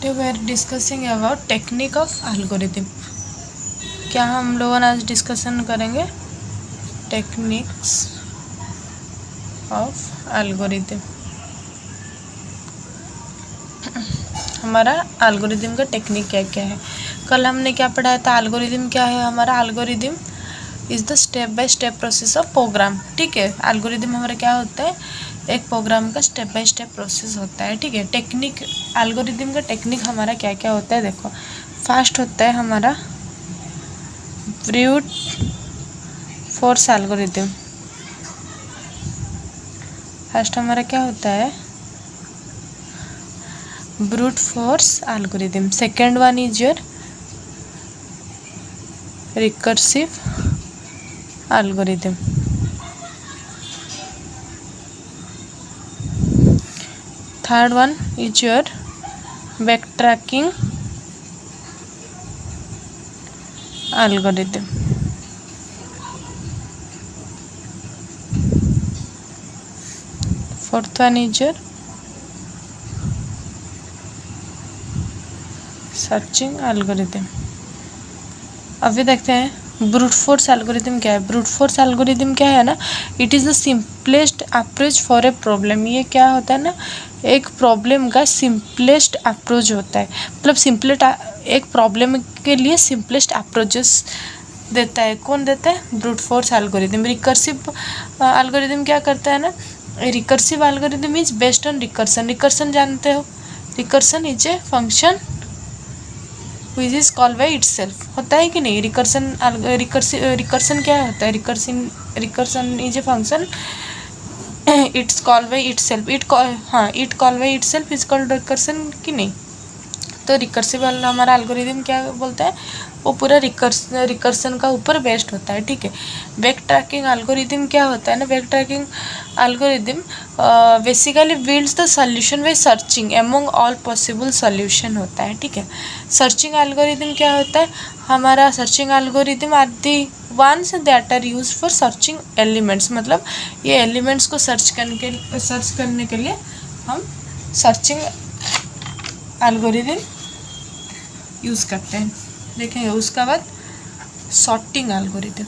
Today we are discussing about technique of algorithm. क्या हम लोग आज डिस्कशन करेंगे टेक्निक्स ऑफ एल्गोरिथम। हमारा एल्गोरिथम का टेक्निक क्या क्या है। कल हमने क्या पढ़ाया था, एल्गोरिथम क्या है। हमारा algorithm is the step by step process of program. ठीक है, एल्गोरिथम हमारा क्या होता है, एक प्रोग्राम का स्टेप बाय स्टेप प्रोसेस होता है। ठीक है, टेक्निक एल्गोरिथम का टेक्निक हमारा क्या क्या होता है। देखो, फर्स्ट होता है हमारा ब्रूट फोर्स एल्गोरिथम। फर्स्ट हमारा क्या होता है, brute force algorithm. Second one is your recursive algorithm. Third one is your backtracking algorithm। fourth one is your searching algorithm. अभी देखते हैं ब्रूट फोर्स एल्गोरिथम क्या है। ब्रूट फोर्स एल्गोरिथम क्या है ना, it is the simplest approach for a problem. ये क्या होता है ना, एक प्रॉब्लम का सिंपलेस्ट अप्रोच होता है। मतलब सिंपलेस्ट, एक प्रॉब्लम के लिए सिंपलेस्ट अप्रोचेस देता है। कौन देता है, brute force algorithm. Recursive algorithm क्या करता है ना, recursive algorithm is based on recursion. Recursion जानते हो, recursion is a function which is called by itself। होता है कि नहीं, रिकर्सन क्या होता है, recursion is a function it's called by itself. It call by itself is called recursion कि नहीं। तो रिकर्सिव हमारा एल्गोरिथम क्या बोलता है, वो पूरा रिकर्सन का ऊपर बेस्ड होता है। ठीक है, बैक ट्रैकिंग एल्गोरिथम क्या होता है ना, back tracking algorithm basically builds the solution by searching among all possible solution होता है। ठीक है, सर्चिंग एल्गोरिथम क्या होता है, हमारा searching algorithm are the ones that are used for searching elements. मतलब ये एलिमेंट्स को सर्च करने के लिए हम सर्चिंग एल्गोरिथम यूज़ करते हैं। देखेंगे उसका बाद सॉर्टिंग एल्गोरिथम।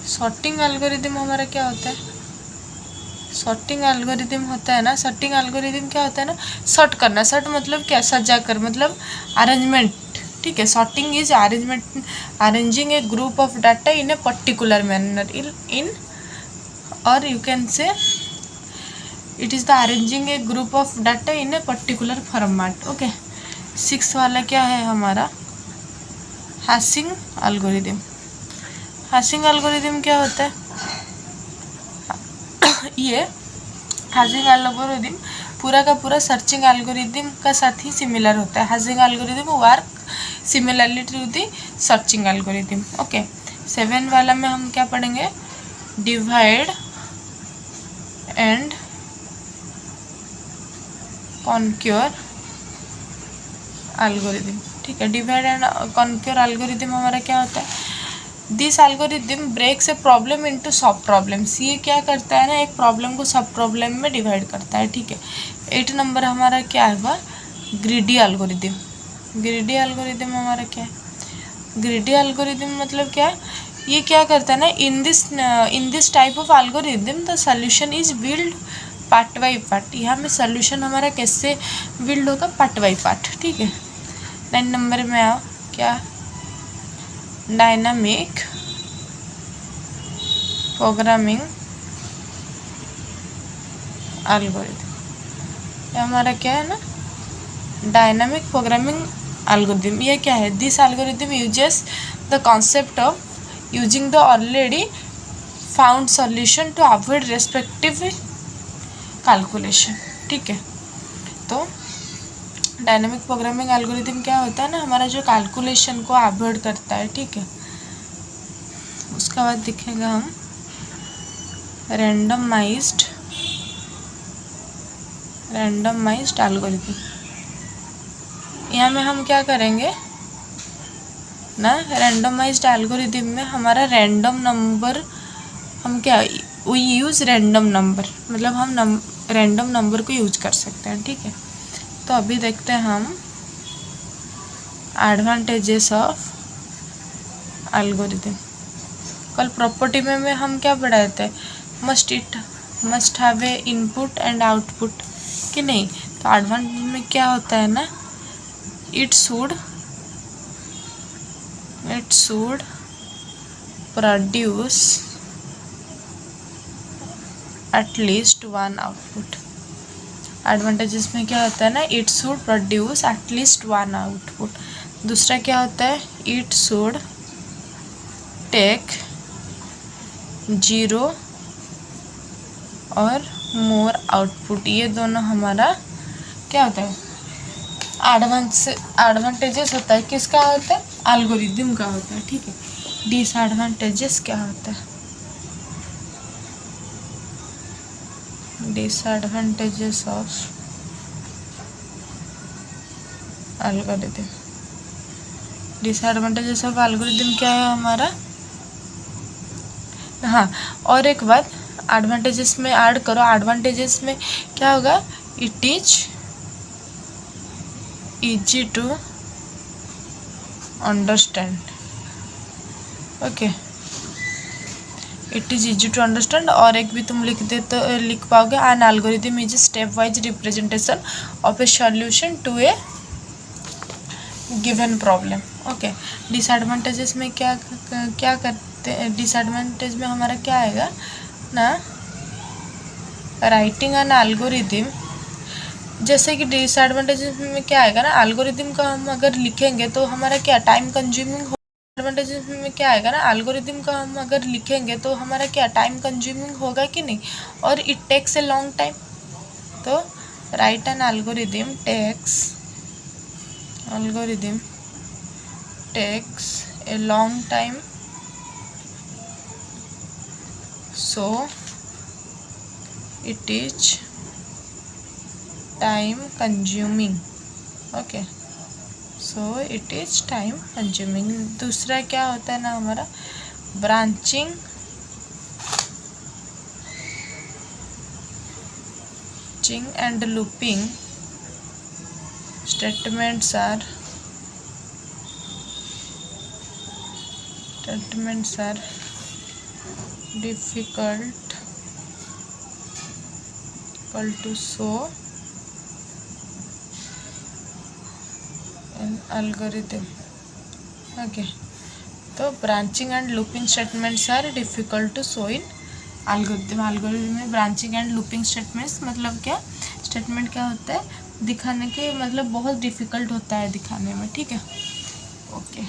सॉर्टिंग एल्गोरिथम हमारा क्या होता है, सॉर्टिंग एल्गोरिथम होता है ना, सॉर्टिंग एल्गोरिथम क्या होता है ना, सॉर्ट करना। सॉर्ट मतलब क्या, सजा कर, मतलब अरेंजमेंट। ठीक है, sorting is arrangement, arranging a group of data in a particular manner in or you can say it is the arranging a group of data in a particular format. Okay, six वाला क्या है हमारा, hashing algorithm. Hashing algorithm क्या होता है, ये hashing algorithm पूरा का पूरा सर्चिंग एल्गोरिथम का साथ ही सिमिलर होता है। Hashing algorithm work similarly to the searching algorithm. Okay, seven वाला में हम क्या पढ़ेंगे, डिवाइड एंड कॉन्क्योर एल्गोरिथम। ठीक है, डिवाइड एंड कॉन्क्योर एल्गोरिथम हमारा क्या होता है, this algorithm breaks a problem into sub problems. ये क्या करता है ना, एक प्रॉब्लम को सब प्रॉब्लम में डिवाइड करता है। ठीक है, 8 नंबर हमारा क्या है वह, ग्रीडी एल्गोरिथम। ग्रीडी एल्गोरिथम हमारा क्या है, ग्रीडी एल्गोरिथम मतलब क्या है, ये क्या करता है ना, in this type of algorithm the solution is build part by part. यहाँ में सोल्यूशन हमारा कैसे बिल्ड होगा, पार्ट बाई पार्ट। ठीक है, 9 नंबर में आओ, क्या, डायनामिक प्रोग्रामिंग एल्गोरिथम। ये हमारा क्या है ना, डायनामिक प्रोग्रामिंग एल्गोरिथम। ये क्या है, this algorithm uses the concept of using the already found solution to avoid respective calculation. ठीक है, तो डायनामिक प्रोग्रामिंग एल्गोरिथम क्या होता है ना, हमारा जो कैलकुलेशन को अवॉइड करता है। ठीक है, उसका बाद दिखेगा हम रैंडमाइज्ड एल्गोरिथम। यहाँ में हम क्या करेंगे ना, रैंडमाइज्ड एल्गोरिथम में हमारा रैंडम नंबर, हम क्या, वी यूज़ रैंडम नंबर, मतलब हम रैंडम नंबर को यूज कर सकते हैं। ठीक है, तो अभी देखते हैं हम एडवांटेजेस ऑफ एल्गोरिदम। कल प्रॉपर्टी में हम क्या पढ़ाए थे, must have a input and output कि नहीं। तो एडवांटेज में क्या होता है ना, it should produce at least one output. Advantages में क्या होता है ना, it should produce at least one output. दूसरा क्या होता है, इट शुड टेक 0 और मोर आउटपुट। ये दोनों हमारा क्या होता है, एडवांटेजेस होता है। किसका होता है, एल्गोरिदम का होता है, ठीक है। डिसएडवांटेजेस क्या होता है, disadvantages of algorithm. Disadvantages of algorithm क्या है हमारा, हाँ और एक बात, एडवांटेजेस में ऐड करो। एडवांटेजेस में क्या होगा, it is easy to understand, okay, it is easy to understand. और एक भी तुम लिख पाओगे, an algorithm is step wise representation of a solution to a given problem, okay. Disadvantages में क्या करते हैं, डिसएडवांटेज में हमारा क्या आएगा ना, राइटिंग एन एल्गोरिदम। जैसे कि डिसएडवांटेजेस में क्या आएगा ना, एल्गोरिदम का हम अगर लिखेंगे तो हमारा क्या टाइम कंज्यूमिंग हो। एडवांटेजेस में क्या आएगा ना, एल्गोरिदम का हम अगर लिखेंगे तो हमारा क्या टाइम कंज्यूमिंग होगा कि नहीं, और it takes a long time. तो write an algorithm takes a long time, so it is time consuming, okay, so it is time consuming। दूसरा क्या होता है ना हमारा, branching and looping statements are difficult to show in algorithm, okay। तो branching and looping statements are difficult to show in algorithm में branching and looping statements मतलब क्या, स्टेटमेंट क्या होता है दिखाने के, मतलब बहुत डिफ़िकल्ट होता है दिखाने में, ठीक है, ओके।